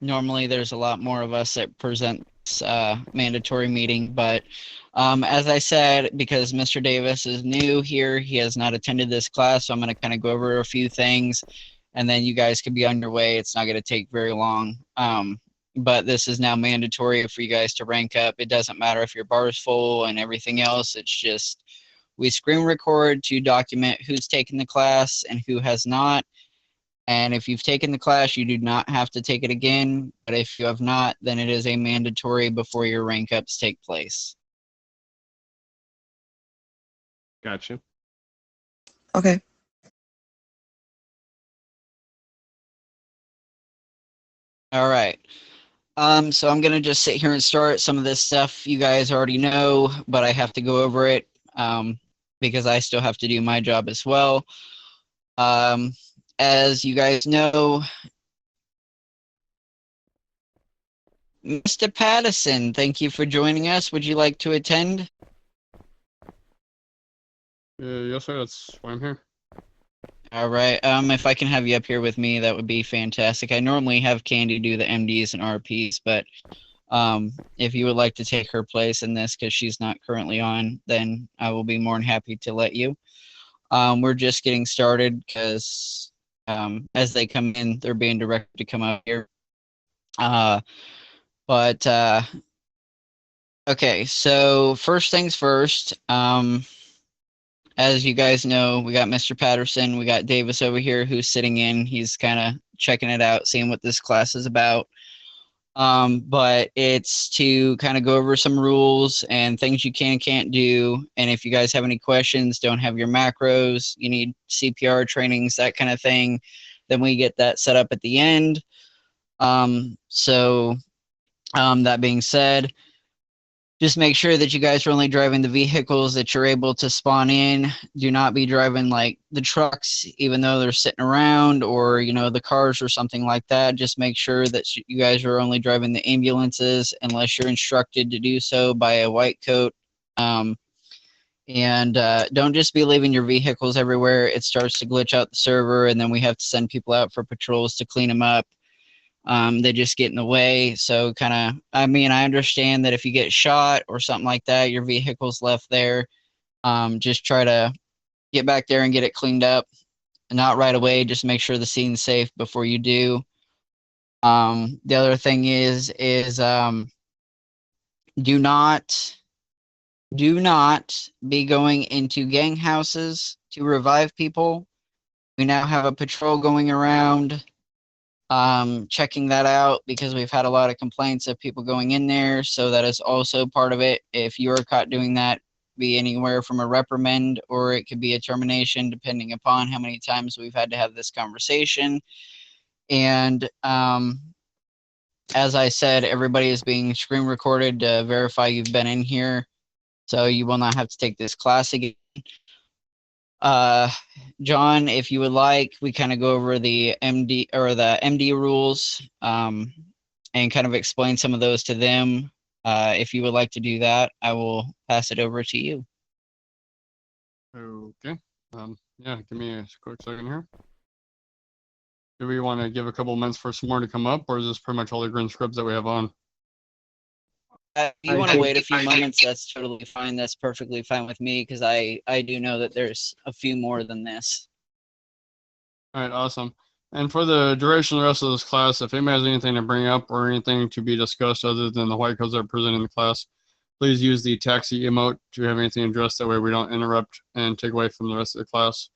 Normally, there's a lot more of us that present this mandatory meeting, but as I said, because Mr. Davis is new here, he has not attended this class, so I'm going to kind of go over a few things, and then you guys could be on your way. It's not going to take very long. But this is now mandatory for you guys to rank up. It doesn't matter if your bar is full and everything else. It's just we screen record to document who's taken the class and who has not. And if you've taken the class, you do not have to take it again. But if you have not, then it is a mandatory before your rank ups take place. Gotcha. Okay. All right. So I'm gonna just sit here and start. Some of this stuff you guys already know, but I have to go over it because I still have to do my job as well. As you guys know, Mr. Pattison, thank you for joining us. Would you like to attend? Yes, sir. That's why I'm here. All right. If I can have you up here with me, that would be fantastic. I normally have Candy do the MDs and RPs, but if you would like to take her place in this because she's not currently on, then I will be more than happy to let you. We're just getting started because as they come in, they're being directed to come up here. Okay, so first things first. As you guys know, we got Mr. Patterson, we got Davis over here who's sitting in. He's kind of checking it out, seeing what this class is about. But it's to kind of go over some rules and things you can and can't do. And if you guys have any questions, don't have your macros, you need CPR trainings, that kind of thing, then we get that set up at the end. That being said, just make sure that you guys are only driving the vehicles that you're able to spawn in. Do not be driving like the trucks, even though they're sitting around, or, you know, the cars or something like that. Just make sure that you guys are only driving the ambulances unless you're instructed to do so by a white coat. Don't just be leaving your vehicles everywhere. It starts to glitch out the server, and then we have to send people out for patrols to clean them up. They just get in the way. So I understand that if you get shot or something like that, your vehicle's left there. Just try to get back there and get it cleaned up. Not right away. Just make sure the scene's safe before you do. The other thing is do not be going into gang houses to revive people. We now have a patrol going around checking that out because we've had a lot of complaints of people going in there. So that is also part of it. If you are caught doing that, be anywhere from a reprimand or it could be a termination, depending upon how many times we've had to have this conversation. And as I said, everybody is being screen recorded to verify you've been in here. So you will not have to take this class again. John, if you would like, we kind of go over the MD rules and kind of explain some of those to them. If you would like to do that, I will pass it over to you. Okay. Yeah, give me a quick second here. Do we want to give a couple minutes for some more to come up, or is this pretty much all the green scripts that we have on? If you want to wait a few moments, that's totally fine. That's perfectly fine with me because I do know that there's a few more than this. All right, awesome. And for the duration of the rest of this class, if anybody has anything to bring up or anything to be discussed other than the white coats that are presenting the class, please use the taxi emote to have anything addressed. That way we don't interrupt and take away from the rest of the class.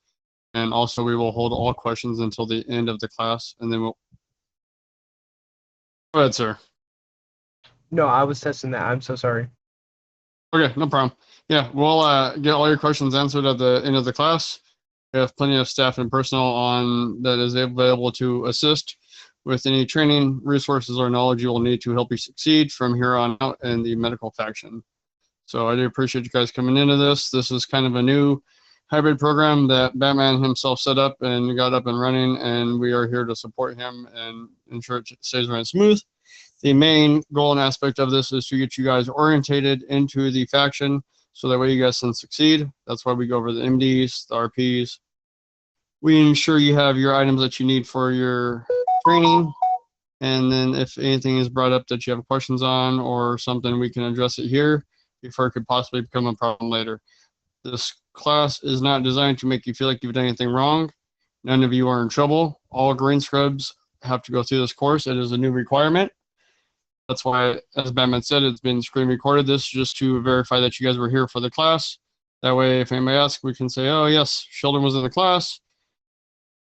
And also we will hold all questions until the end of the class, and then we'll... Go ahead, sir. No, I was testing that. I'm so sorry. Okay, no problem. Yeah, we'll get all your questions answered at the end of the class. We have plenty of staff and personnel on that is available to assist with any training, resources, or knowledge you will need to help you succeed from here on out in the medical faction. So I do appreciate you guys coming into this. This is kind of a new hybrid program that Batman himself set up and got up and running, and we are here to support him and ensure it stays running smooth. The main goal and aspect of this is to get you guys orientated into the faction so that way you guys can succeed. That's why we go over the MDs, the RPs. We ensure you have your items that you need for your training, And then if anything is brought up that you have questions on or something, we can address it here before it could possibly become a problem later. This class is not designed to make you feel like you've done anything wrong. None of you are in trouble. All green scrubs have to go through this course. It is a new requirement. That's why, as Batman said, it's been screen recorded. This just to verify that you guys were here for the class. That way, if anybody asks, we can say, oh, yes, Sheldon was in the class.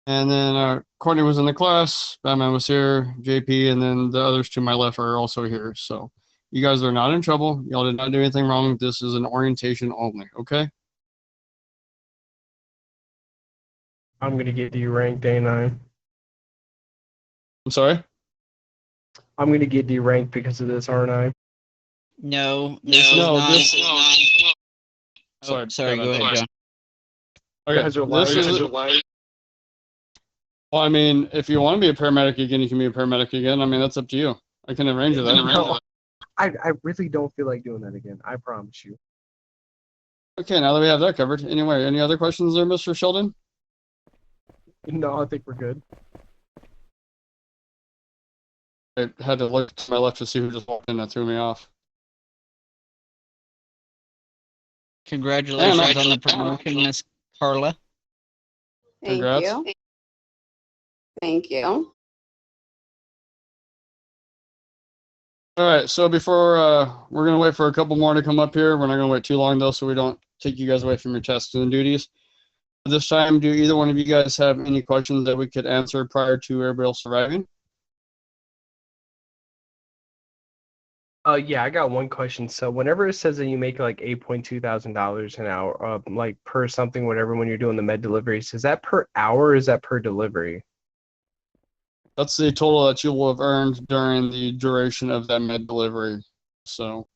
And then Courtney was in the class. Batman was here, JP, and then the others to my left are also here. So you guys are not in trouble. Y'all did not do anything wrong. This is an orientation only, okay? I'm gonna get deranked, ain't I? I'm sorry? I'm gonna get deranked because of this, aren't I? No, this is not. Sorry, Sorry, go ahead, John. Okay, Guys are lying. Well, I mean, if you want to be a paramedic again, you can be a paramedic again. I mean, that's up to you. I can arrange that. No, I really don't feel like doing that again. I promise you. Okay, now that we have that covered. Anyway, any other questions there, Mr. Sheldon? No, I think we're good. I had to look to my left to see who just walked in. That threw me off. Congratulations on the promotion, Miss Carla. Thank Congrats. you. Thank you. All right, so before we're going to wait for a couple more to come up here. We're not going to wait too long, though, so we don't take you guys away from your tasks and duties. At this time, do either one of you guys have any questions that we could answer prior to everybody else arriving? Yeah, I got one question. So whenever it says that you make like $8,200 an hour, like per something, whatever, when you're doing the med deliveries, is that per hour or is that per delivery? That's the total that you will have earned during the duration of that med delivery. So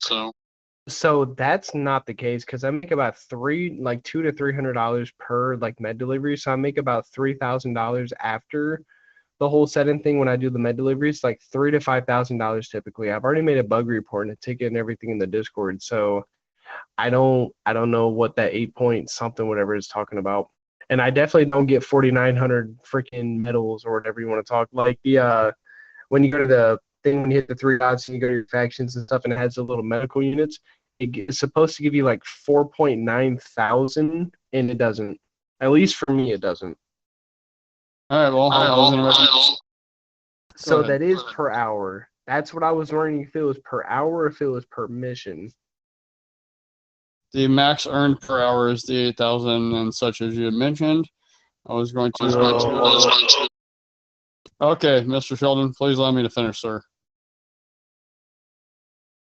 that's not the case because I make about $200 to $300 per like med delivery. So I make about $3,000 after the whole setting thing when I do the med deliveries, like $3,000 to $5,000 typically. I've already made a bug report and a ticket and everything in the Discord. So I don't know what that 8 point something whatever is talking about. And I definitely don't get 4,900 freaking medals or whatever you want to talk. Like the when you go to the thing when you hit the three dots and you go to your factions and stuff and it has the little medical units, it's supposed to give you like 4.9 thousand and it doesn't. At least for me, it doesn't. all right, well, I was gonna So ahead. that is per hour. That's what I was wondering if it was per hour or if it was per mission. The max earned per hour is the 8,000 and such as you had mentioned. I was going to. Okay, Mr. Sheldon, please allow me to finish, sir.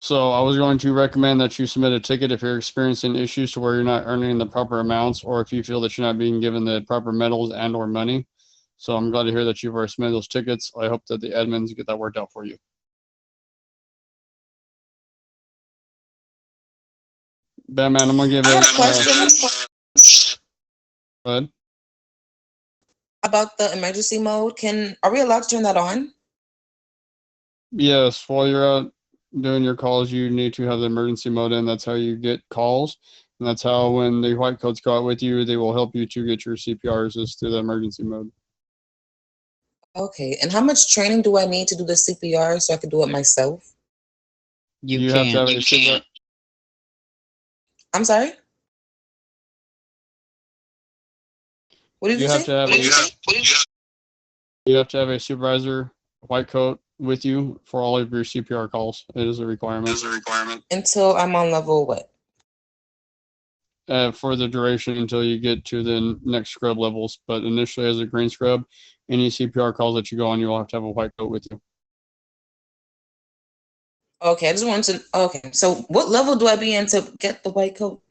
So I was going to recommend that you submit a ticket if you're experiencing issues to where you're not earning the proper amounts or if you feel that you're not being given the proper medals and or money. So I'm glad to hear that you've already submitted those tickets. I hope that the admins get that worked out for you. Batman, I'm going to give I it. have a question Go ahead. about the emergency mode. Are we allowed to turn that on? Yes, while you're out doing your calls, you need to have the emergency mode in. That's how you get calls. And that's how when the white coats go out with you, they will help you to get your CPRs is through the emergency mode. Okay. And how much training do I need to do the CPR so I can do it myself? You have to can't. have a CPR. I'm sorry? What did you say? You have to have a supervisor, white coat, with you for all of your CPR calls. It is a requirement. Until I'm on level what? For the duration until you get to the next scrub levels. But initially, as a green scrub, any CPR calls that you go on, you will have to have a white coat with you. Okay, I just wanted to. Okay, so what level do I be in to get the white coat?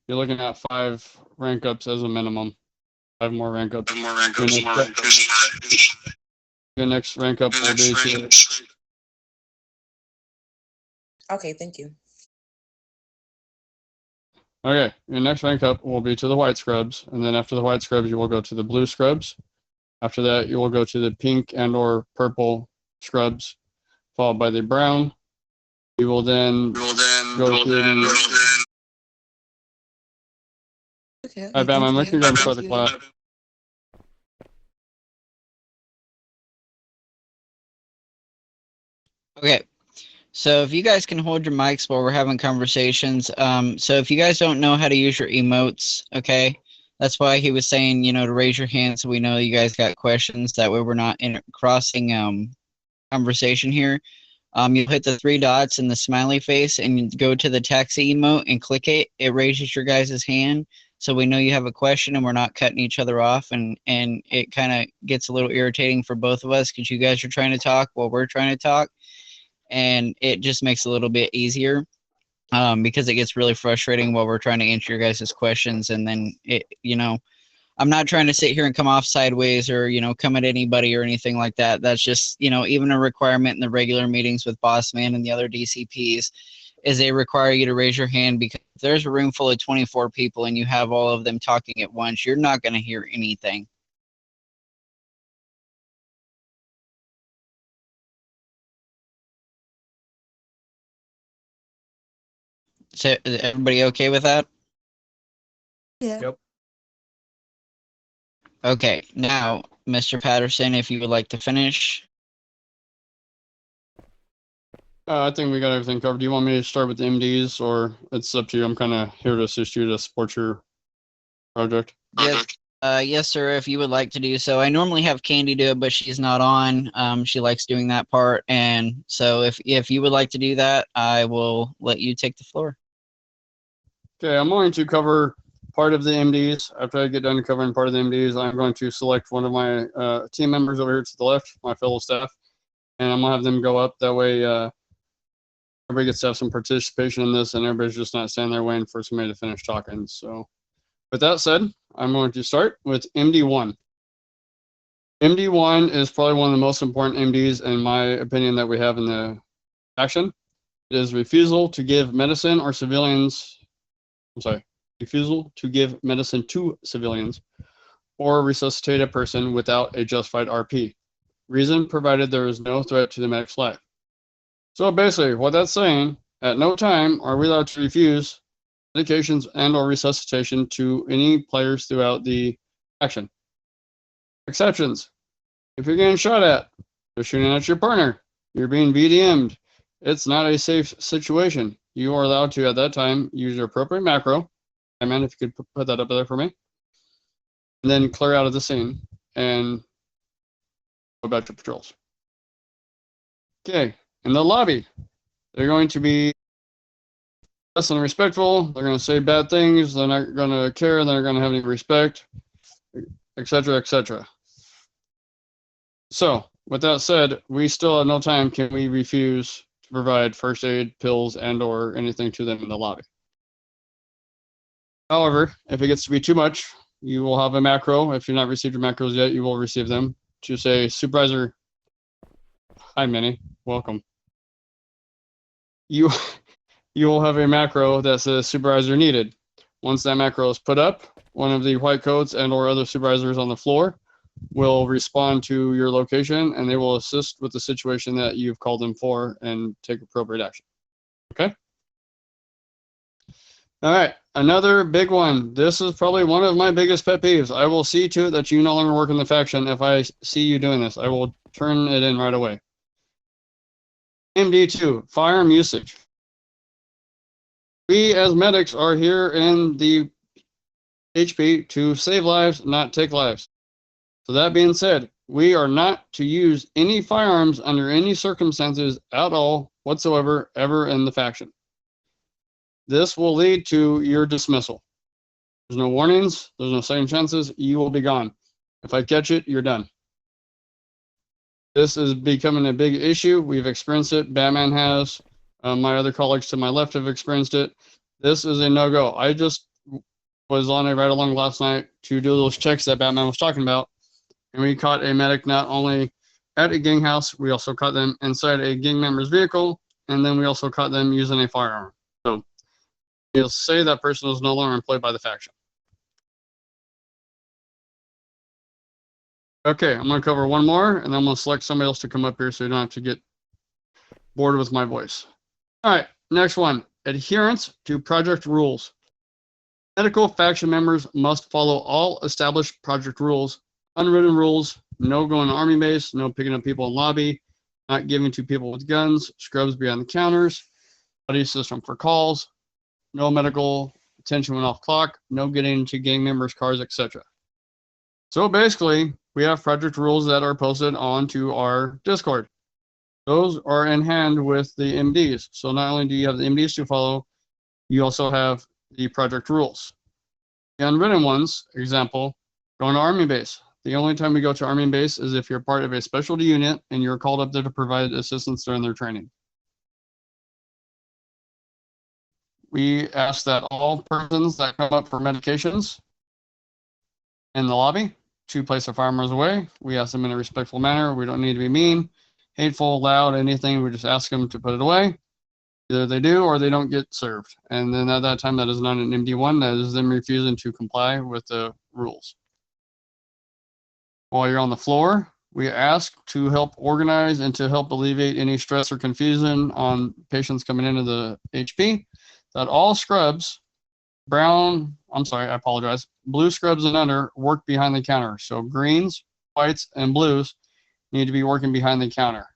You're looking at 5 rank ups as a minimum. 5 more rank ups. Your next rank up will be to. Okay, thank you. Okay, your next rank up will be to the white scrubs, and then after the white scrubs, you will go to the blue scrubs. After that, you will go to the pink and or purple scrubs, followed by the brown. You will then go to the Okay. All right, Batman, we can go and start the Thank you. class. Okay. So if you guys can hold your mics while we're having conversations. So if you guys don't know how to use your emotes, okay, that's why he was saying, to raise your hand so we know you guys got questions. That way we're not crossing conversation here. You'll hit the three dots in the smiley face and you go to the taxi emote and click it. It raises your guys' hand so we know you have a question and we're not cutting each other off. And it kind of gets a little irritating for both of us because you guys are trying to talk while we're trying to talk. And it just makes it a little bit easier because it gets really frustrating while we're trying to answer your guys' questions. And then I'm not trying to sit here and come off sideways or, come at anybody or anything like that. That's just, even a requirement in the regular meetings with Boss Man and the other DCPs is they require you to raise your hand because if there's a room full of 24 people and you have all of them talking at once, you're not going to hear anything. So is everybody okay with that? Yeah. Yep. Okay, now, Mr. Patterson, if you would like to finish. I think we got everything covered. Do you want me to start with the MDs, or it's up to you? I'm kind of here to assist you to support your project. Yes, sir, if you would like to do so. I normally have Candy do it, but she's not on. She likes doing that part. And so if you would like to do that, I will let you take the floor. Okay, I'm going to cover part of the MDs. After I get done covering part of the MDs, I'm going to select one of my team members over here to the left, my fellow staff, and I'm going to have them go up. That way, everybody gets to have some participation in this, and everybody's just not standing there waiting for somebody to finish talking. So, with that said, I'm going to start with MD1. MD1 is probably one of the most important MDs, in my opinion, that we have in the action. It is refusal to give medicine or civilians. Refusal to give medicine to civilians or resuscitate a person without a justified RP. Reason provided there is no threat to the medic's life. So basically, what that's saying, at no time are we allowed to refuse medications and or resuscitation to any players throughout the action. Exceptions. If you're getting shot at, you're shooting at your partner, you're being BDM'd, it's not a safe situation. You are allowed to, at that time, use your appropriate macro. Hey man, if you could put that up there for me. And then clear out of the scene and go back to patrols. Okay, in the lobby, they're going to be less than respectful. They're going to say bad things. They're not going to care. They're not going to have any respect, etc., etc. So, with that said, we still at no time can we refuse to provide first aid, pills, and or anything to them in the lobby. However, if it gets to be too much, you will have a macro. If you've not received your macros yet, you will receive them to say, Supervisor, hi, Minnie, welcome. You will have a macro that says Supervisor needed. Once that macro is put up, one of the white coats and or other supervisors on the floor will respond to your location and they will assist with the situation that you've called them for and take appropriate action. Okay? All right, another big one. This is probably one of my biggest pet peeves. I will see to it that you no longer work in the faction. If I see you doing this, I will turn it in right away. MD2, firearm usage. We as medics are here in the HP to save lives, not take lives. So that being said, we are not to use any firearms under any circumstances at all whatsoever ever in the faction. This will lead to your dismissal. There's no warnings. There's no second chances. You will be gone. If I catch it, you're done. This is becoming a big issue. We've experienced it. Batman has. My other colleagues to my left have experienced it. This is a no-go. I just was on a ride-along last night to do those checks that Batman was talking about, and we caught a medic not only at a gang house, we also caught them inside a gang member's vehicle, and then we also caught them using a firearm. So you'll say that person is no longer employed by the faction. Okay, I'm going to cover one more, and then I'm going to select somebody else to come up here so you don't have to get bored with my voice. All right, next one, adherence to project rules. Medical faction members must follow all established project rules, unwritten rules, no going to army base, no picking up people in lobby, not giving to people with guns, scrubs behind the counters, buddy system for calls, no medical attention when off clock, no getting into gang members' cars, etc. So basically, we have project rules that are posted onto our Discord. Those are in hand with the MDs. So not only do you have the MDs to follow, you also have the project rules. The unwritten ones, example, going to Army base. The only time we go to Army base is if you're part of a specialty unit and you're called up there to provide assistance during their training. We ask that all persons that come up for medications in the lobby to place their firearms away. We ask them in a respectful manner. We don't need to be mean, hateful, loud, anything. We just ask them to put it away. Either they do or they don't get served. And then at that time, that is not an MD1. That is them refusing to comply with the rules. While you're on the floor, we ask to help organize and to help alleviate any stress or confusion on patients coming into the HP, that all scrubs, blue scrubs and under work behind the counter. So greens, whites, and blues need to be working behind the counter.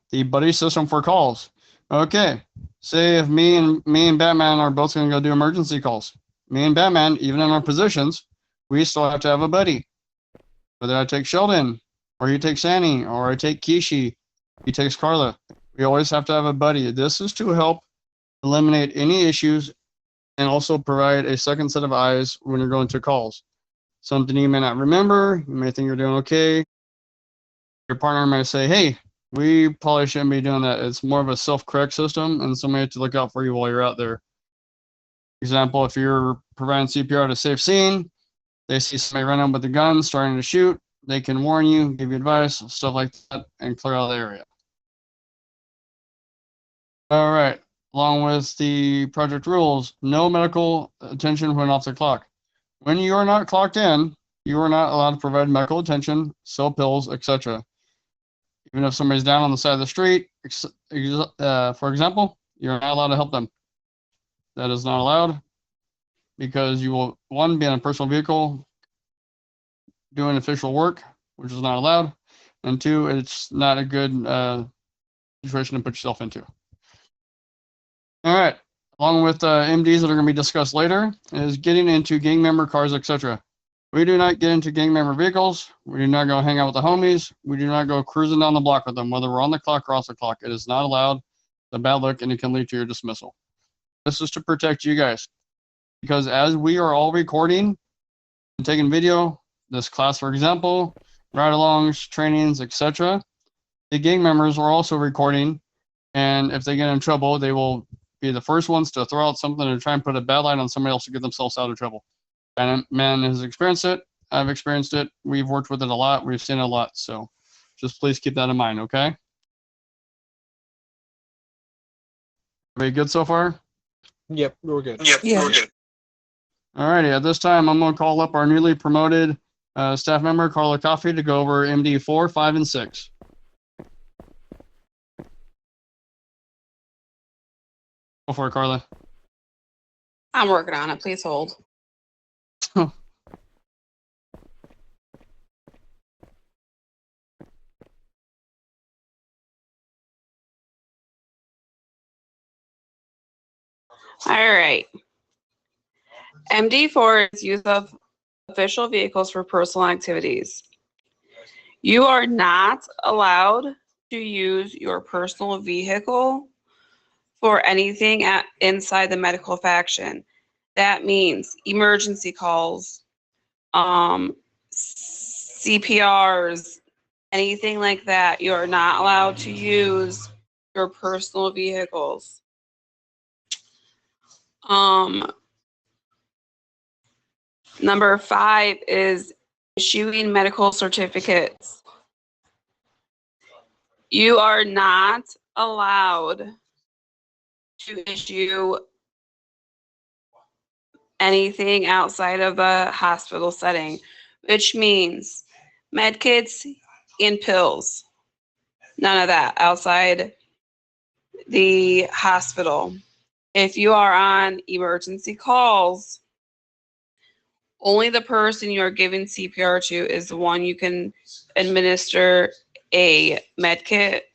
The buddy system for calls. Okay, say if me and Batman are both going to go do emergency calls. Me and Batman, even in our positions, we still have to have a buddy. Whether I take Sheldon, or he takes Annie, or I take Kishi, he takes Carla. We always have to have a buddy. This is to help eliminate any issues and also provide a second set of eyes when you're going to calls. Something you may not remember, you may think you're doing okay. Your partner may say, hey, we probably shouldn't be doing that. It's more of a self-correct system, and somebody to look out for you while you're out there. Example, if you're providing CPR at a safe scene, they see somebody run up with a gun, starting to shoot, they can warn you, give you advice, stuff like that, and clear out the area. All right, along with the project rules, no medical attention when off the clock. When you are not clocked in, you are not allowed to provide medical attention, sell pills, etc. Even if somebody's down on the side of the street, for example, you're not allowed to help them. That is not allowed because you will, one, be in a personal vehicle doing official work, which is not allowed, and two, it's not a good situation to put yourself into. All right, along with MDs that are going to be discussed later, is getting into gang member cars, etc. We do not get into gang member vehicles. We do not go hang out with the homies. We do not go cruising down the block with them, whether we're on the clock or off the clock. It is not allowed. It's a bad look, and it can lead to your dismissal. This is to protect you guys, because as we are all recording and taking video, this class, for example, ride-alongs, trainings, etc., the gang members are also recording, and if they get in trouble, they will be the first ones to throw out something and try and put a bad light on somebody else to get themselves out of trouble. And man has experienced it. I've experienced it. We've worked with it a lot. We've seen it a lot. So just please keep that in mind, okay? Are we good so far? Yep, we're good. Yeah. All righty. At this time, I'm going to call up our newly promoted staff member, Carla Coffey, to go over MD 4, 5, and 6. Go for it, Carla. I'm working on it. Please hold. All right. MD4 is use of official vehicles for personal activities. You are not allowed to use your personal vehicle for anything inside the medical faction. That means emergency calls, CPRs, anything like that. You are not allowed to use your personal vehicles. Number 5 is issuing medical certificates. You are not allowed to issue anything outside of a hospital setting, which means med kits and pills. None of that outside the hospital. If you are on emergency calls, only the person you are giving CPR to is the one you can administer a med kit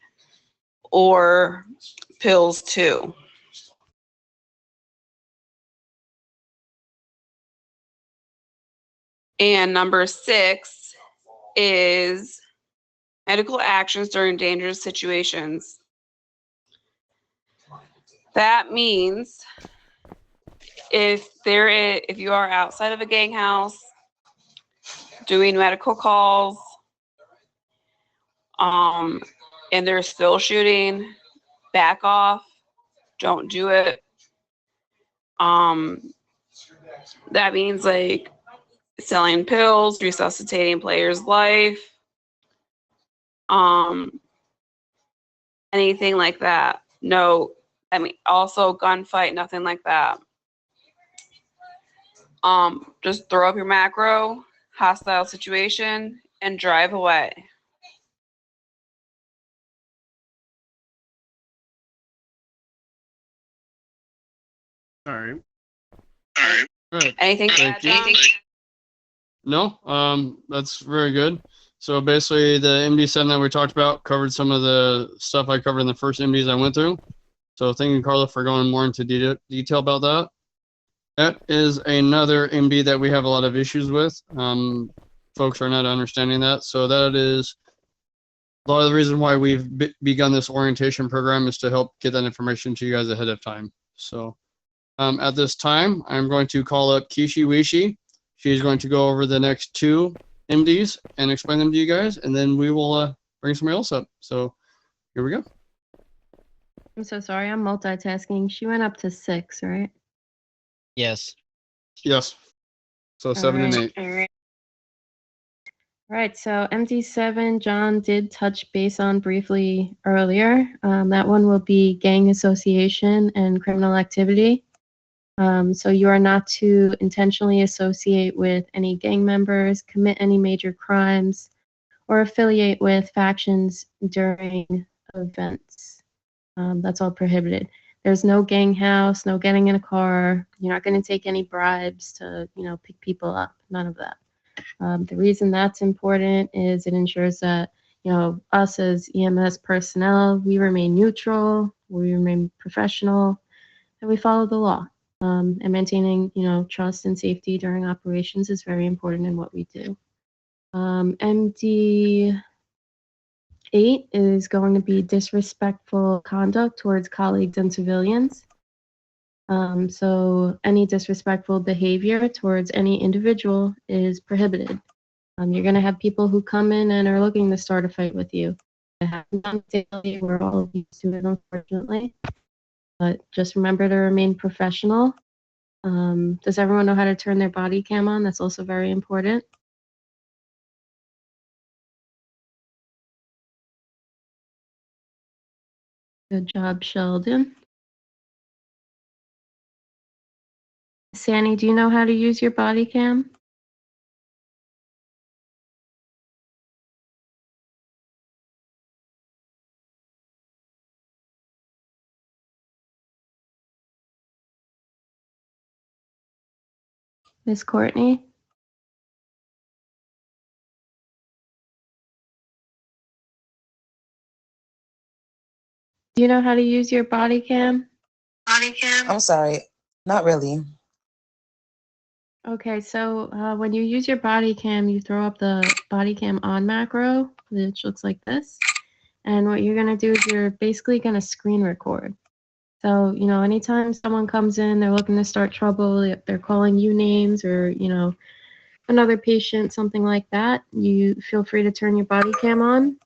or pills to. And number 6 is medical actions during dangerous situations. That means if you are outside of a gang house doing medical calls, and they're still shooting, back off, don't do it. That means like selling pills, resuscitating player's life, anything like that. No, I mean, also gunfight, nothing like that. Just throw up your macro, hostile situation, and drive away. All right. Good. Anything to add, John? No, that's very good. So basically, the MD7 that we talked about covered some of the stuff I covered in the first MDs I went through. So thank you, Carla, for going more into detail about that. That is another MD that we have a lot of issues with. Folks are not understanding that. So that is a lot of the reason why we've begun this orientation program is to help get that information to you guys ahead of time. So at this time, I'm going to call up Kishi Wishi. She's going to go over the next 2 MDs and explain them to you guys, and then we will bring somebody else up. So here we go. I'm so sorry, I'm multitasking. She went up to 6, right? Yes. Yes. So 7 and 8. All right, so MD7, John did touch base on briefly earlier. That one will be gang association and criminal activity. So you are not to intentionally associate with any gang members, commit any major crimes, or affiliate with factions during events. That's all prohibited. There's no gang house, no getting in a car. You're not going to take any bribes to, pick people up. None of that. The reason that's important is it ensures that, us as EMS personnel, we remain neutral, we remain professional, and we follow the law. And maintaining, trust and safety during operations is very important in what we do. MD 8 is going to be disrespectful conduct towards colleagues and civilians. So any disrespectful behavior towards any individual is prohibited. You're going to have people who come in and are looking to start a fight with you. It happens daily. We're all used to it, unfortunately. But just remember to remain professional. Does everyone know how to turn their body cam on? That's also very important. Good job, Sheldon. Sandy, do you know how to use your body cam? Miss Courtney? Do you know how to use your body cam? I'm sorry, not really. Okay, so when you use your body cam, you throw up the body cam on macro, which looks like this. And what you're going to do is you're basically going to screen record. So, anytime someone comes in, they're looking to start trouble, if they're calling you names or, another patient, something like that, you feel free to turn your body cam on.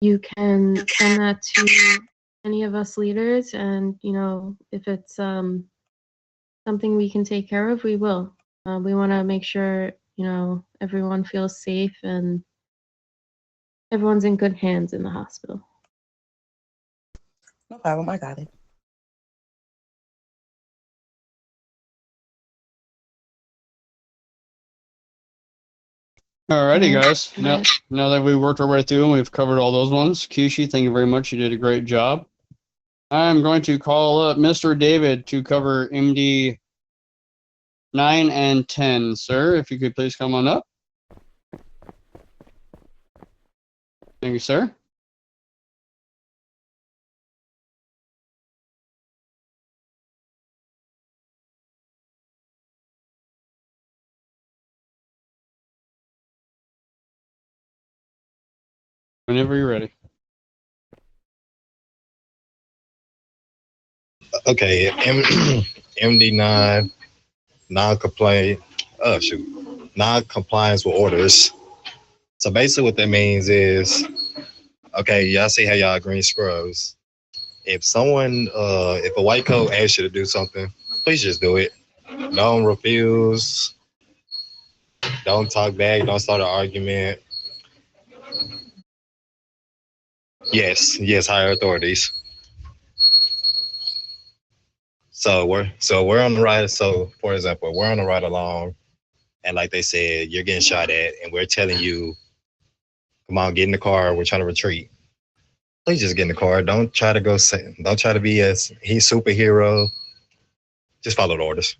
You can send that to any of us leaders, and, if it's something we can take care of, we will. We want to make sure, everyone feels safe and everyone's in good hands in the hospital. No problem, I got it. Alrighty, guys. Now that we worked our way through and we've covered all those ones, Kishi, thank you very much. You did a great job. I'm going to call up Mr. David to cover MD 9 and 10. Sir, if you could please come on up. Thank you, sir. Whenever you're ready. Okay, MD9, non-complaint, non-compliance with orders. So basically what that means is, okay, y'all see how y'all green scrubs. If if a white coat asks you to do something, please just do it. Don't refuse. Don't talk back. Don't start an argument. Yes, higher authorities. So we're on the ride. So for example, we're on the ride along, and like they said, you're getting shot at, and we're telling you, come on, get in the car. We're trying to retreat. Please just get in the car. Don't try to don't try to be he's superhero. Just follow the orders.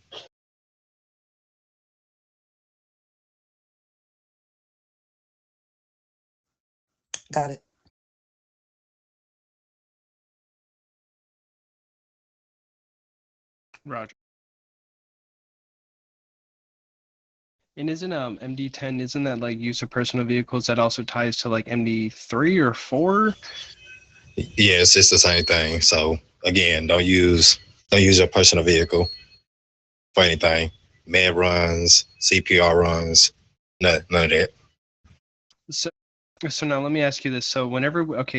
Got it. Roger. And isn't MD10, isn't that like use of personal vehicles that also ties to like MD3 or 4? Yes, it's the same thing. So again, don't use your personal vehicle for anything. Med runs, CPR runs, none of that. So now let me ask you this. So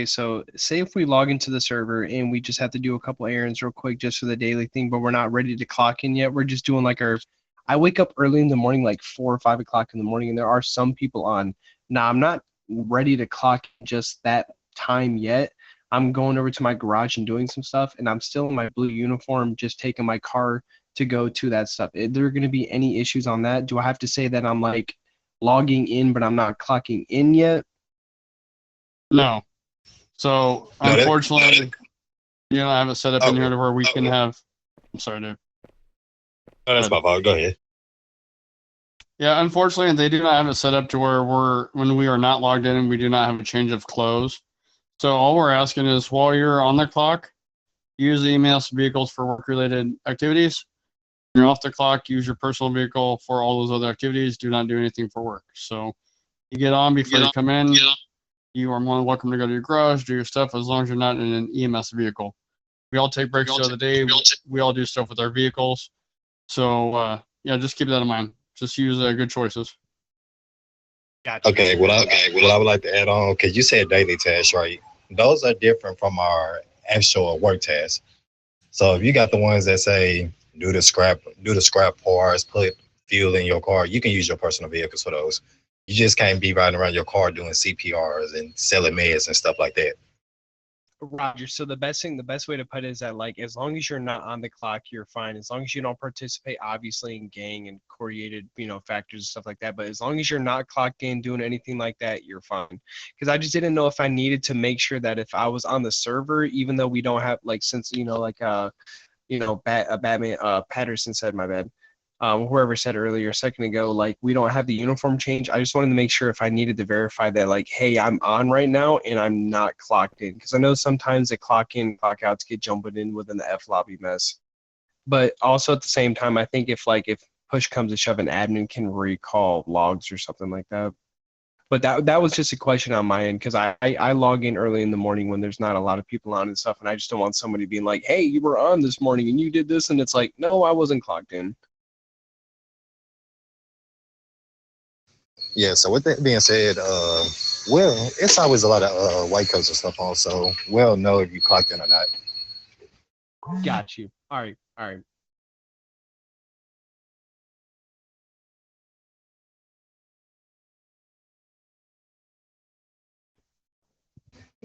so say if we log into the server and we just have to do a couple errands real quick just for the daily thing, but we're not ready to clock in yet. We're just doing like I wake up early in the morning, like 4 or 5 o'clock in the morning, and there are some people on. Now I'm not ready to clock just that time yet. I'm going over to my garage and doing some stuff, and I'm still in my blue uniform, just taking my car to go to that stuff. Are there going to be any issues on that? Do I have to say that I'm like logging in, but I'm not clocking in yet? No. So unfortunately, you don't have it set up in here to where we can have. I'm sorry, dude. No, that's my fault. Go ahead. Yeah, unfortunately, they do not have it set up to where when we are not logged in, we do not have a change of clothes. So all we're asking is while you're on the clock, use the EMS vehicles for work-related activities. When you're off the clock, use your personal vehicle for all those other activities. Do not do anything for work. So you get on before you come in. You are more than welcome to go to your garage, do your stuff, as long as you're not in an EMS vehicle. We all take breaks throughout the day. We all do stuff with our vehicles. So, yeah, just keep that in mind. Just use good choices. Gotcha. Okay, what I would like to add on, because you said daily tasks, right? Those are different from our actual work tasks. So if you got the ones that say do the scrap parts, put fuel in your car, you can use your personal vehicles for those. You just can't be riding around your car doing CPRs and selling meds and stuff like that. Roger. So the best way to put it is that like as long as you're not on the clock, you're fine. As long as you don't participate, obviously in gang and coordinated, factors and stuff like that. But as long as you're not clocked in doing anything like that, you're fine. Because I just didn't know if I needed to make sure that if I was on the server, even though we don't have Batman Patterson said, my bad. Whoever said earlier a second ago, like we don't have the uniform change. I just wanted to make sure if I needed to verify that, like, hey, I'm on right now and I'm not clocked in, because I know sometimes the clock in, clock outs get jumbled in within the F lobby mess. But also at the same time, I think if push comes to shove, an admin can recall logs or something like that. But that was just a question on my end, because I log in early in the morning when there's not a lot of people on and stuff, and I just don't want somebody being like, hey, you were on this morning and you did this, and it's like, no, I wasn't clocked in. Yeah, so with that being said, it's always a lot of white coats and stuff on, so we'll know if you clocked in or not. Got you. All right.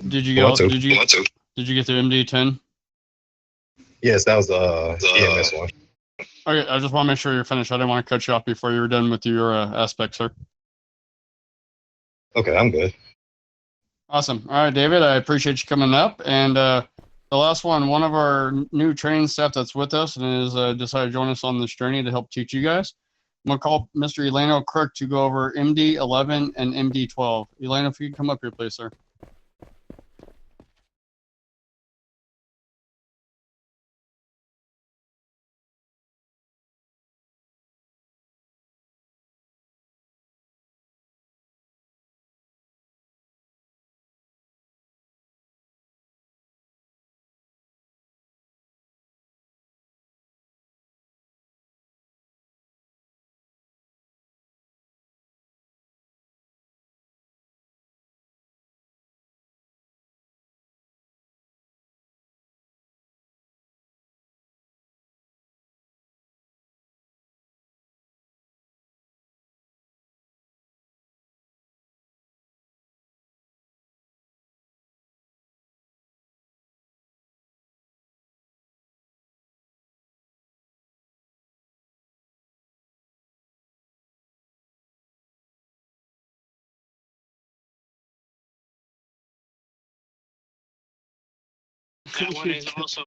Did you get the MD10? Yes, that was the EMS one. Okay, I just want to make sure you're finished. I didn't want to cut you off before you were done with your aspect, sir. Okay, I'm good. Awesome. All right, David, I appreciate you coming up. And The last one of our new training staff that's with us and is decided to join us on this journey to help teach you guys. I'm gonna call Mr. Eleno Crook to go over MD 11 and MD 12. Eleno, if you could come up here, please, sir. That one is also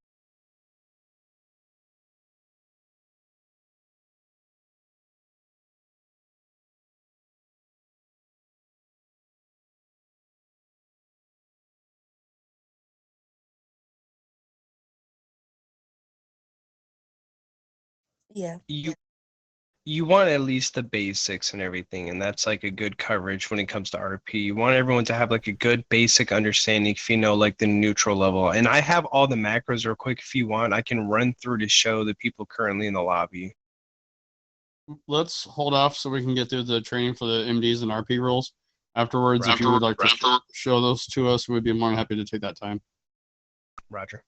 Yeah. You want at least the basics and everything, and that's like a good coverage when it comes to RP. You want everyone to have like a good basic understanding if you know like the neutral level. And I have all the macros real quick if you want. I can run through to show the people currently in the lobby. Let's hold off so we can get through the training for the MDs and RP roles. Afterwards, if you would like to show those to us, we'd be more than happy to take that time. Roger.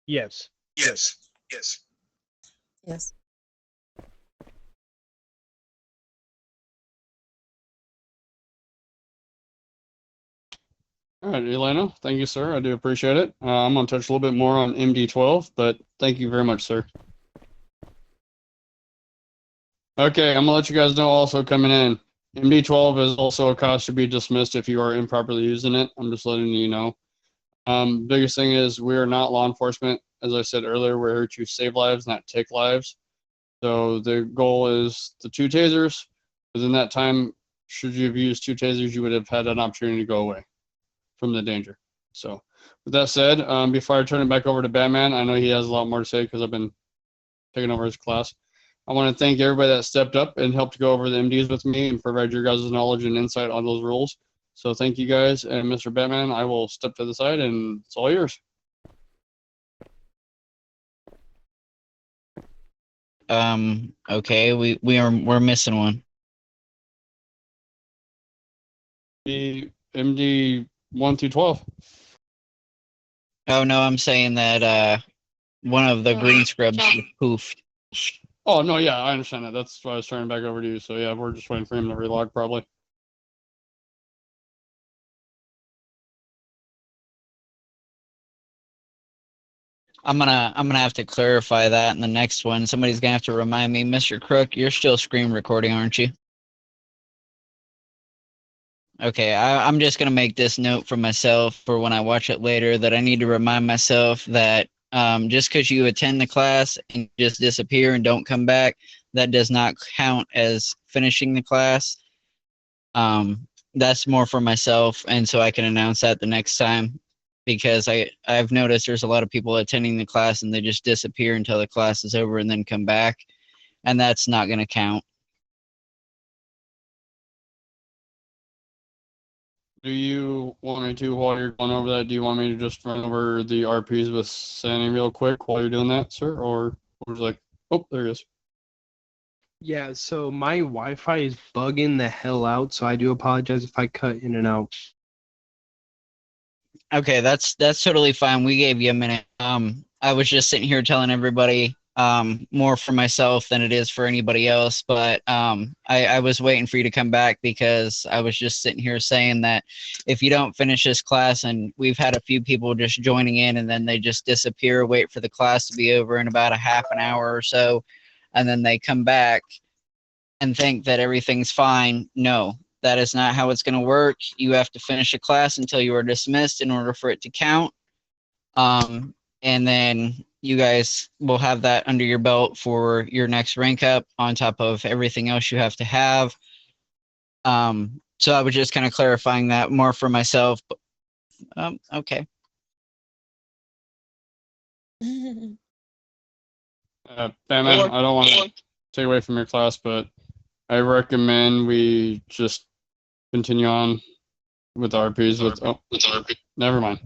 Yes. yes. Yes. All right, Elena, thank you, sir. I do appreciate it. I'm going to touch a little bit more on MD12, but thank you very much, sir. Okay, I'm going to let you guys know also coming in. MD12 is also a cost to be dismissed if you are improperly using it. I'm just letting you know. Biggest thing is we are not law enforcement. As I said earlier, we're here to save lives, not take lives. So the goal is the 2 tasers. Within that time, should you have used 2 tasers, you would have had an opportunity to go away from the danger. So with that said, before I turn it back over to Batman, I know he has a lot more to say because I've been taking over his class. I want to thank everybody that stepped up and helped go over the MDs with me and provide your guys' knowledge and insight on those rules. So thank you guys. And Mr. Batman, I will step to the side and it's all yours. Okay, we're missing one. The MD 1 through 12. Oh no, I'm saying that one of the green scrubs was poofed. Oh, no, yeah, I understand that. That's why I was turning back over to you. So yeah, we're just waiting for him to relog probably. I'm gonna have to clarify that in the next one. Somebody's gonna have to remind me, Mr. Crook, you're still screen recording, aren't you? Okay, I'm just gonna make this note for myself for when I watch it later that I need to remind myself that just because you attend the class and just disappear and don't come back, that does not count as finishing the class. That's more for myself, and so I can announce that the next time because I've noticed there's a lot of people attending the class and they just disappear until the class is over and then come back, and that's not gonna count. Do you want me to, while you're going over that, do you want me to just run over the RPs with Sandy real quick while you're doing that, sir? Or was like, oh, there it is. Yeah, so my Wi-Fi is bugging the hell out, so I do apologize if I cut in and out. Okay, that's totally fine. We gave you a minute. I was just sitting here telling everybody more for myself than it is for anybody else, but I was waiting for you to come back because I was just sitting here saying that if you don't finish this class, and we've had a few people just joining in and then they just disappear, wait for the class to be over in about a half an hour or so, and then they come back and think that everything's fine. No, that is not how it's going to work. You have to finish a class until you are dismissed in order for it to count. And then you guys will have that under your belt for your next rank up on top of everything else you have to have. So I was just kind of clarifying that more for myself. Okay. Batman, I don't want to take away from your class, but I recommend we just continue on with RPs with, oh, never mind.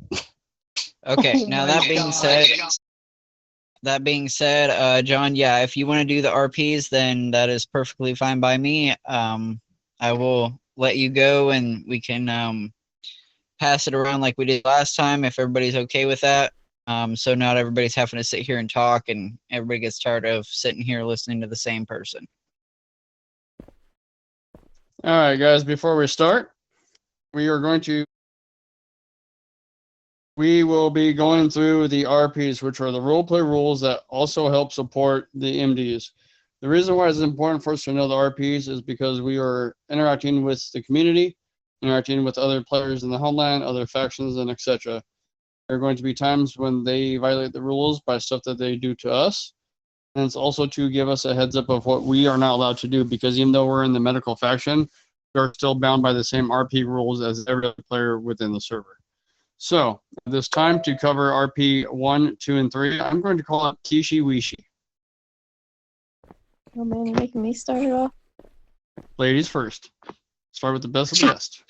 Okay. Oh Now my that being said, John, yeah, if you want to do the RPs, then that is perfectly fine by me. I will let you go and we can pass it around like we did last time if everybody's okay with that. So not everybody's having to sit here and talk and everybody gets tired of sitting here listening to the same person. All right, guys, before we start, we will be going through the RPs, which are the roleplay rules that also help support the MDs. The reason why it's important for us to know the RPs is because we are interacting with the community, interacting with other players in the homeland, other factions, and etc. There are going to be times when they violate the rules by stuff that they do to us. And it's also to give us a heads up of what we are not allowed to do, because even though we're in the medical faction, we are still bound by the same RP rules as every other player within the server. So, at this time, to cover RP 1, 2, and 3, I'm going to call up Kishi Wishi. Oh man, you're making me start it off. Ladies first. Start with the best of the best.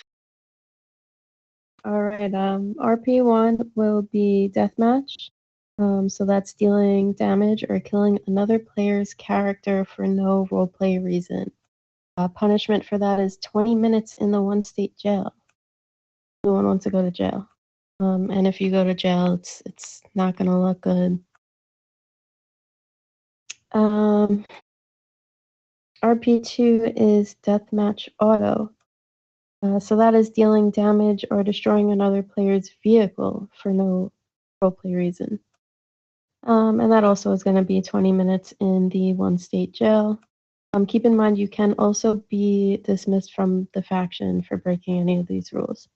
All right, RP1 will be deathmatch. So that's dealing damage or killing another player's character for no roleplay reason. Punishment for that is 20 minutes in the one-state jail. No one wants to go to jail. And if you go to jail, it's not gonna look good. RP2 is deathmatch auto. So that is dealing damage or destroying another player's vehicle for no roleplay reason. And that also is going to be 20 minutes in the one-state jail. Keep in mind you can also be dismissed from the faction for breaking any of these rules.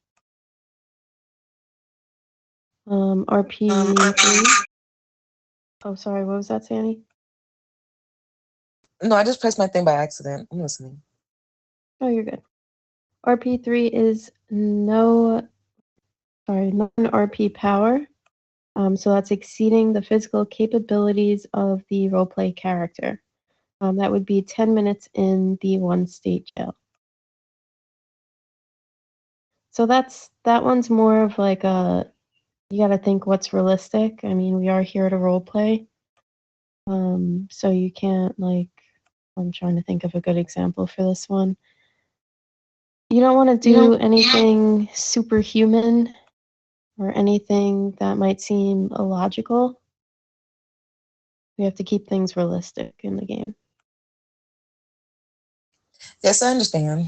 RP3. Oh, sorry, what was that, Sandy? No, I just pressed my thing by accident. I'm listening. Oh, you're good. RP3 is non-RP power. So that's exceeding the physical capabilities of the roleplay character. That would be 10 minutes in the one-state jail. So that one's more of like you got to think what's realistic. I mean, we are here to roleplay. So you can't I'm trying to think of a good example for this one. You don't want to do anything superhuman or anything that might seem illogical. We have to keep things realistic in the game. Yes, I understand.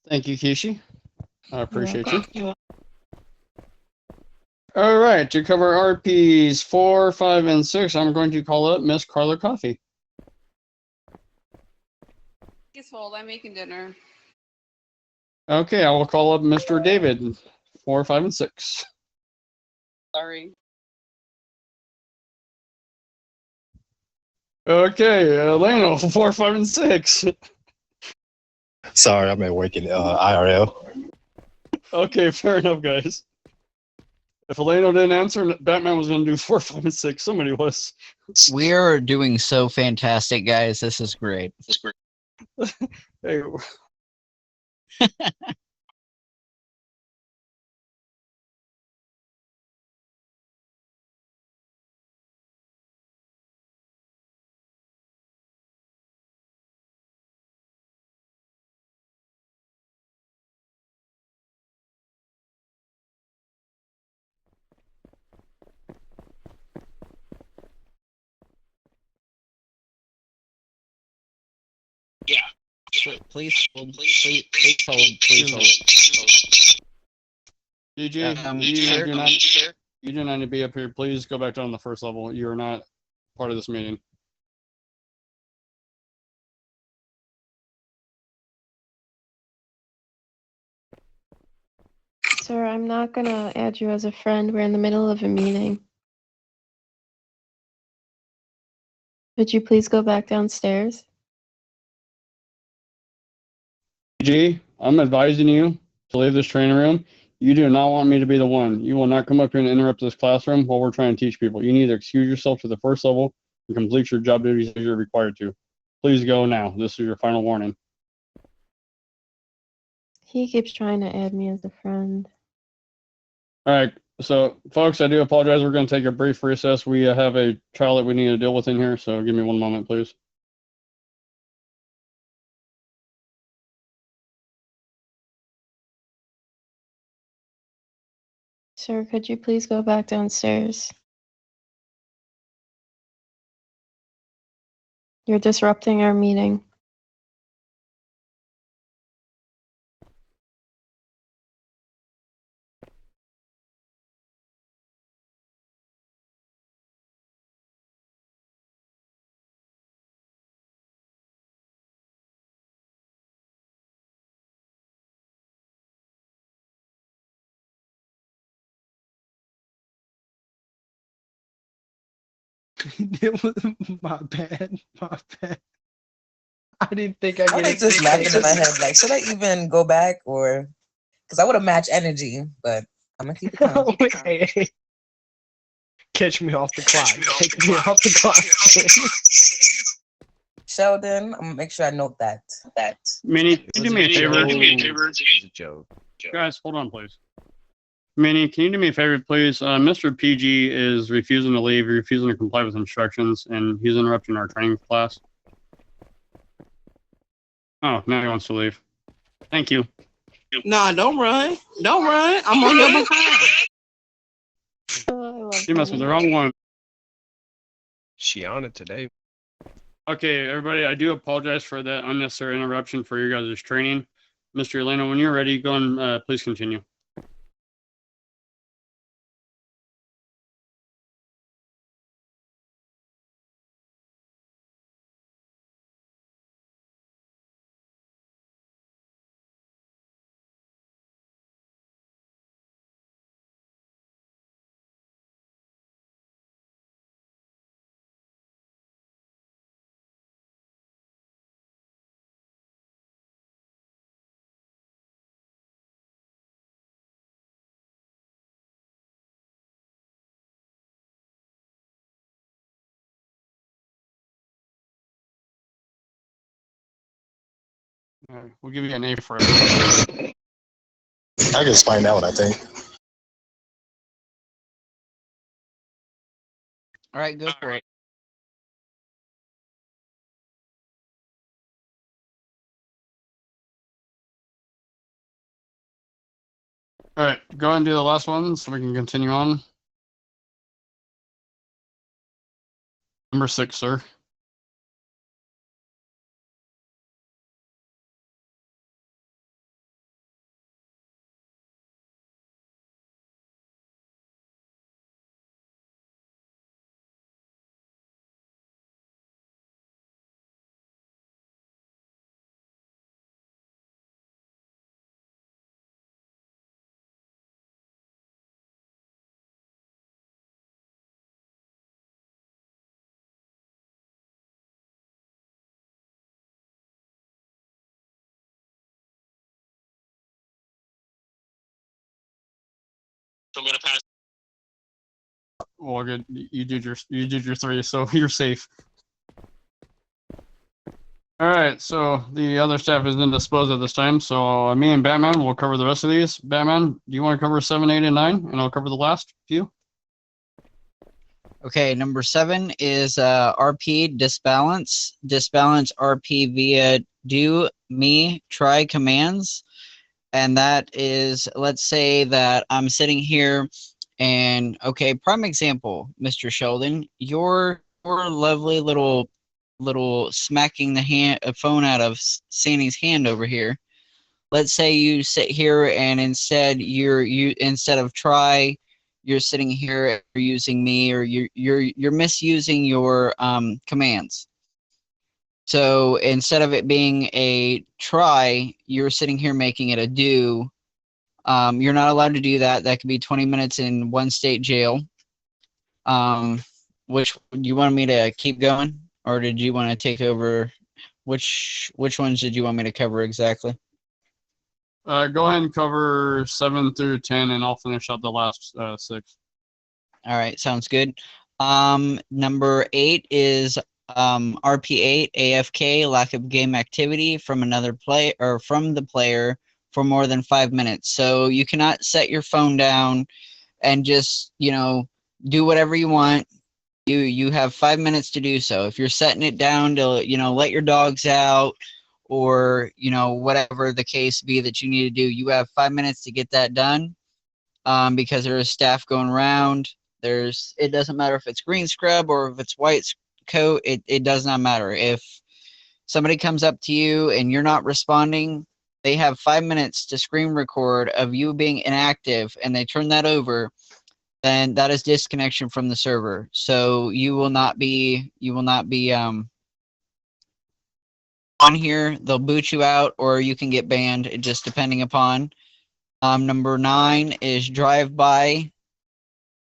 Thank you, Kishi. I appreciate you. welcome. All right, to cover RPs 4, 5, and 6, I'm going to call up Miss Carla Coffee. Please hold. I'm making dinner. Okay, I will call up Mr. David, 4, 5, and 6. Sorry. Okay, Leno, 4, 5, and 6. Sorry, I'm at work in IRL. Okay, fair enough, guys. If Eleno didn't answer, Batman was going to do 4, 5, and 6. Somebody was. We are doing so fantastic, guys. This is great. Hey. Please hold. Please hold. Please hold. DJ, you do not need to be up here. Please go back down to the first level. You are not part of this meeting. Sir, I'm not gonna add you as a friend. We're in the middle of a meeting. Could you please go back downstairs? DJ, I'm advising you to leave this training room. You do not want me to be the one. You will not come up here and interrupt this classroom while we're trying to teach people. You need to excuse yourself to the first level and complete your job duties as you're required to. Please go now. This is your final warning. He keeps trying to add me as a friend. All right. So, folks, I do apologize. We're going to take a brief recess. We have a child that we need to deal with in here. So give me one moment, please. Sir, could you please go back downstairs? You're disrupting our meeting. It was my bad. My bad. I didn't think I I could was just laughing in my head, like, should I even go back or? Because I would have matched energy, but I'm gonna keep it calm. Hey. Catch me off the clock. Catch me off the clock. Sheldon, I'm gonna make sure I note that. Minnie, can you do me a favor? It's a joke. Guys, hold on, please. Minnie, can you do me a favor, please? Mr. PG is refusing to leave, refusing to comply with instructions, and he's interrupting our training class. Oh, now he wants to leave. Thank you. Nah, don't run. Don't run. I'm on your behind. Oh, I love You must be Penny. the wrong one. She on it today. Okay, everybody, I do apologize for that unnecessary interruption for your guys' training. Mr. Elena, when you're ready, go and please continue. We'll give you an A for it. I can explain that one, I think. All right, go for it. All right, go ahead and do the last one so we can continue on. Number 6, sir. I'm gonna pass. Well, good. You did your 3, so you're safe. All right, so the other staff is indisposed at this time, so me and Batman will cover the rest of these. Batman, do you want to cover 7, 8, and 9, and I'll cover the last few? Okay, number 7 is RP disbalance. Disbalance RP via do, me, try commands. And that is, let's say that I'm sitting here and, okay, prime example, Mr. Sheldon, your lovely little smacking the phone out of Sandy's hand over here. Let's say you sit here and instead instead of try, you're sitting here you're using me, or you're misusing your commands. So instead of it being a try, you're sitting here making it a do. You're not allowed to do that. That could be 20 minutes in one state jail. Which you want me to keep going, or did you want to take over? Which ones did you want me to cover exactly? Go ahead and cover 7 through 10, and I'll finish up the last 6. All right, sounds good. Number 8 is RP8 AFK, lack of game activity from another player or from the player for more than 5 minutes. So you cannot set your phone down and just, do whatever you want. You have 5 minutes to do so. If you're setting it down to, let your dogs out, or whatever the case be that you need to do, you have 5 minutes to get that done, because there is staff going around. It doesn't matter if it's green scrub or if it's white coat. It does not matter. If somebody comes up to you and you're not responding, they have 5 minutes to screen record of you being inactive, and they turn that over, then that is disconnection from the server. So you will not be on here. They'll boot you out, or you can get banned, just depending upon. Number 9 is drive-by,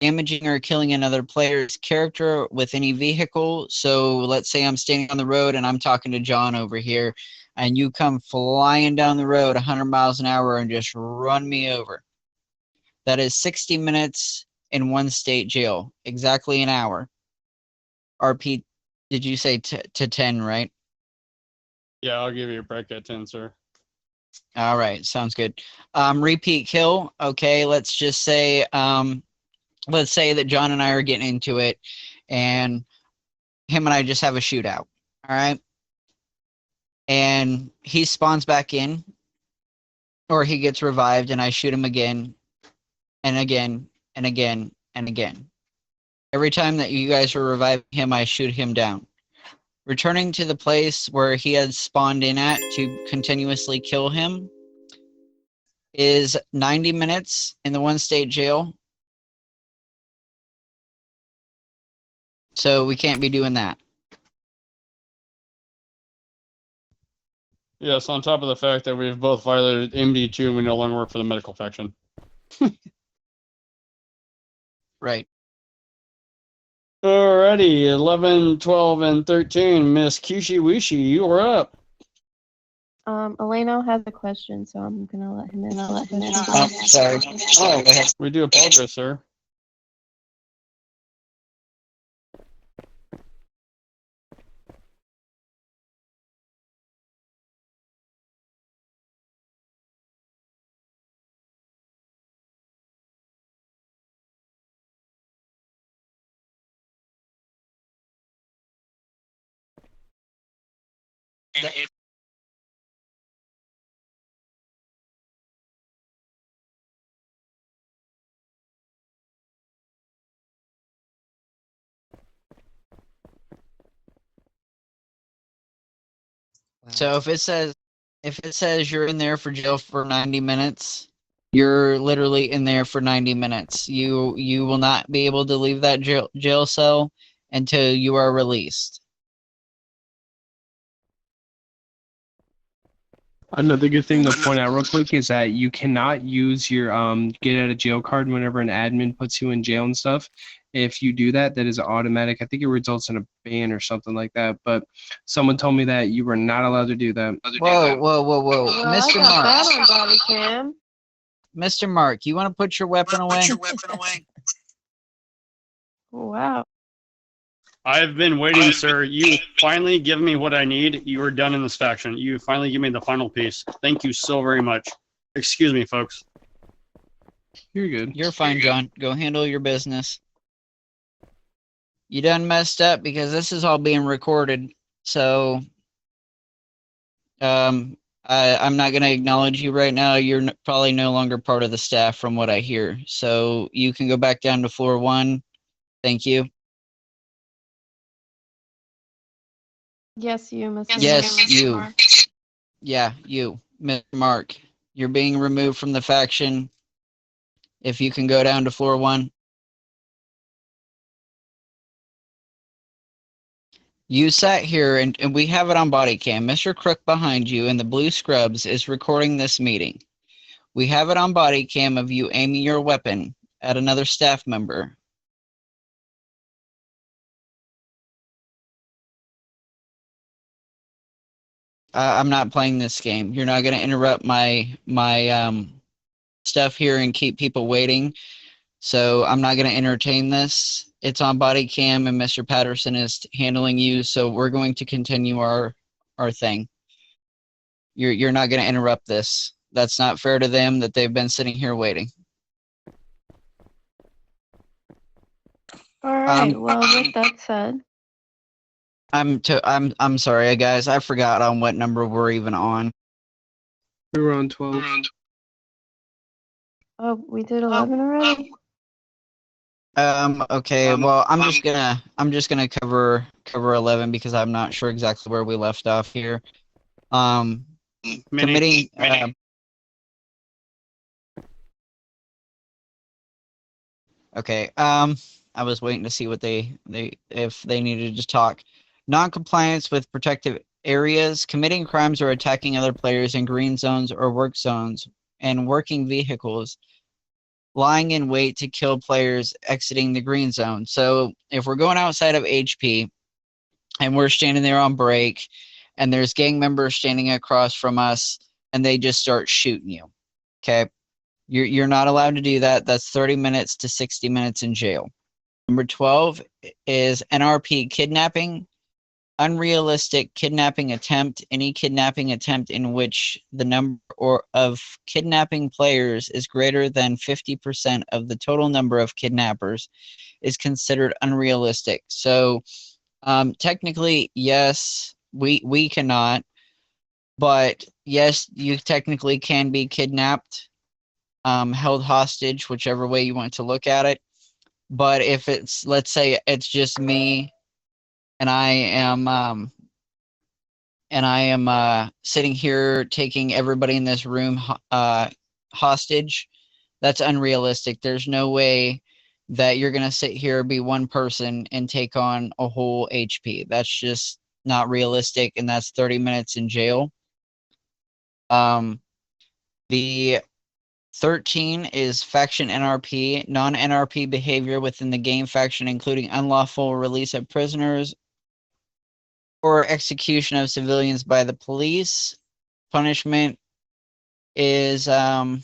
damaging or killing another player's character with any vehicle. So let's say I'm standing on the road and I'm talking to John over here, and you come flying down the road 100 miles an hour and just run me over. That is 60 minutes in one state jail, exactly an hour. RP, did you say to 10, right? Yeah, I'll give you a break at 10, sir. All right, sounds good. Repeat kill. Okay, let's just say that John and I are getting into it, and him and I just have a shootout. All right, and he spawns back in, or he gets revived, and I shoot him again, and again, and again, and again. Every time that you guys are reviving him, I shoot him down. Returning to the place where he had spawned in at to continuously kill him is 90 minutes in the one state jail. So we can't be doing that. Yes, on top of the fact that we've both violated MD2 and we no longer work for the medical faction. Right. Alrighty, 11, 12, and 13. Miss Kishi Wishi, you are up. Eleno has a question, so I'm gonna let him in. Oh, sorry. Oh, go ahead. We do apologize, sir. So if it says you're in there for jail for 90 minutes, you're literally in there for 90 minutes. You will not be able to leave that jail cell until you are released. Another good thing to point out real quick is that you cannot use your get out of jail card whenever an admin puts you in jail and stuff. If you do that, that is automatic. I think it results in a ban or something like that. But someone told me that you were not allowed to do that. Whoa, Well, Mr. I got Mark. that on body cam. Mr. Mark, you want to put your weapon away? Wow. I've been waiting, sir. You finally give me what I need. You are done in this faction. You finally give me the final piece. Thank you so very much. Excuse me, folks. You're good. You're fine, John. Go handle your business. You done messed up because this is all being recorded. So, I'm not going to acknowledge you right now. You're probably no longer part of the staff from what I hear. So you can go back down to floor 1. Thank you. Yes, you, Mr. Yes, Mark. you. Yeah, you, Mr. Mark. You're being removed from the faction. If you can go down to floor 1. You sat here and we have it on body cam. Mr. Crook behind you in the blue scrubs is recording this meeting. We have it on body cam of you aiming your weapon at another staff member. I'm not playing this game. You're not going to interrupt my stuff here and keep people waiting. So I'm not going to entertain this. It's on body cam and Mr. Patterson is handling you. So we're going to continue our thing. You're not going to interrupt this. That's not fair to them that they've been sitting here waiting. All right. Well, with that said, I'm sorry, guys. I forgot on what number we're even on. We were on 12. oh, we did 11 already. Okay. Well, I'm just gonna cover 11 because I'm not sure exactly where we left off here. Committing. Okay. I was waiting to see what if they needed to talk. Non-compliance with protective areas, committing crimes or attacking other players in green zones or work zones, and working vehicles, lying in wait to kill players exiting the green zone. So if we're going outside of HP and we're standing there on break and there's gang members standing across from us and they just start shooting you, okay? You're not allowed to do that. That's 30 minutes to 60 minutes in jail. Number 12 is NRP kidnapping. Unrealistic kidnapping attempt. Any kidnapping attempt in which the number of kidnapping players is greater than 50% of the total number of kidnappers is considered unrealistic. So technically, yes, we cannot. But yes, you technically can be kidnapped, held hostage, whichever way you want to look at it. But if it's, let's say it's just me and I am sitting here taking everybody in this room hostage, that's unrealistic. There's no way that you're going to sit here, be one person, and take on a whole HP. That's just not realistic, and that's 30 minutes in jail. The 13 is faction NRP, non-NRP behavior within the game faction, including unlawful release of prisoners or execution of civilians by the police. Punishment is crap,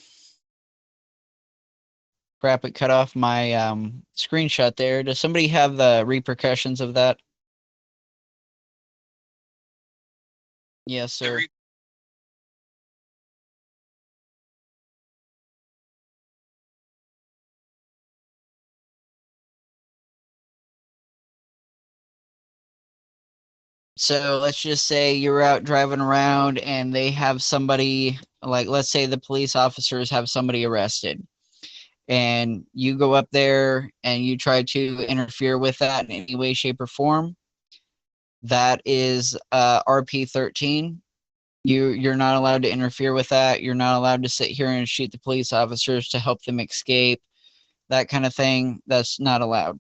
it cut off my screenshot there. Does somebody have the repercussions of that? Yes, sir. So let's just say you're out driving around and they have somebody, like let's say the police officers have somebody arrested, and you go up there and you try to interfere with that in any way, shape, or form. That is RP13. You're not allowed to interfere with that. You're not allowed to sit here and shoot the police officers to help them escape. That kind of thing. That's not allowed.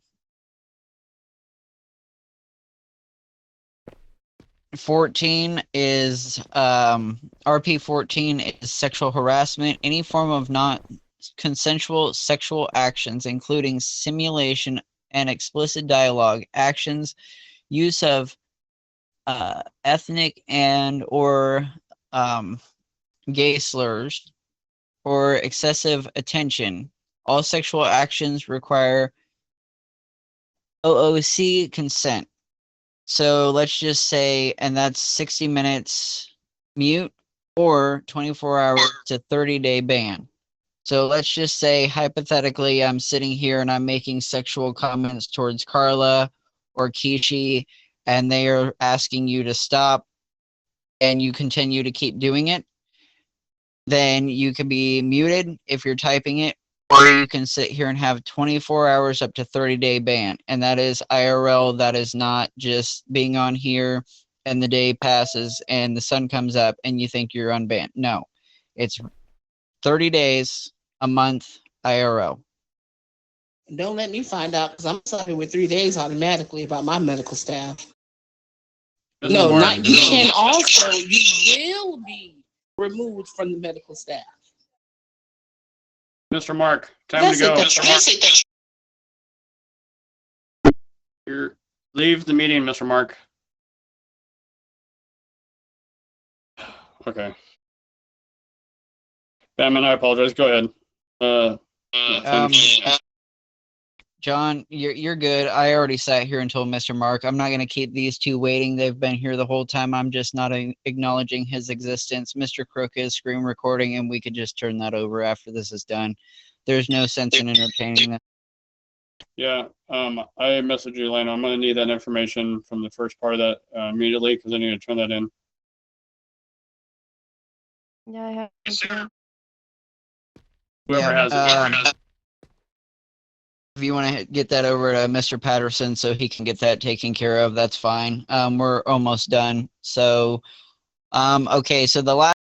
14 is RP 14 is sexual harassment. Any form of not consensual sexual actions, including simulation and explicit dialogue, actions, use of ethnic and or gay slurs, or excessive attention. All sexual actions require OOC consent. So let's just say, and that's 60 minutes mute or 24 hours to 30-day ban. So let's just say, hypothetically, I'm sitting here and I'm making sexual comments towards Carla or Kishi, and they are asking you to stop, and you continue to keep doing it. Then you can be muted if you're typing it, or you can sit here and have 24 hours up to 30-day ban. And that is IRL. That is not just being on here and the day passes and the sun comes up and you think you're unbanned. No, it's 30 days, a month, IRL. Don't let me find out because I'm suffering with 3 days automatically about my medical staff. Mrs. No, Martin, not you can also, you will be removed from the medical staff. Mr. Mark, time That's to go. it, that's Leave the meeting, Mr. Mark. Okay. Batman, I apologize. Go ahead. John, you're good. I already sat here and told Mr. Mark I'm not going to keep these two waiting. They've been here the whole time. I'm just not acknowledging his existence. Mr. Crook is screen recording, and we could just turn that over after this is done. There's no sense in entertaining them. Yeah, I messaged you, Elena. I'm going to need that information from the first part of that immediately because I need to turn that in. Yeah, I have. Okay. Whoever has it. If you want to get that over to Mr. Patterson so he can get that taken care of, that's fine. We're almost done. So, okay, so the last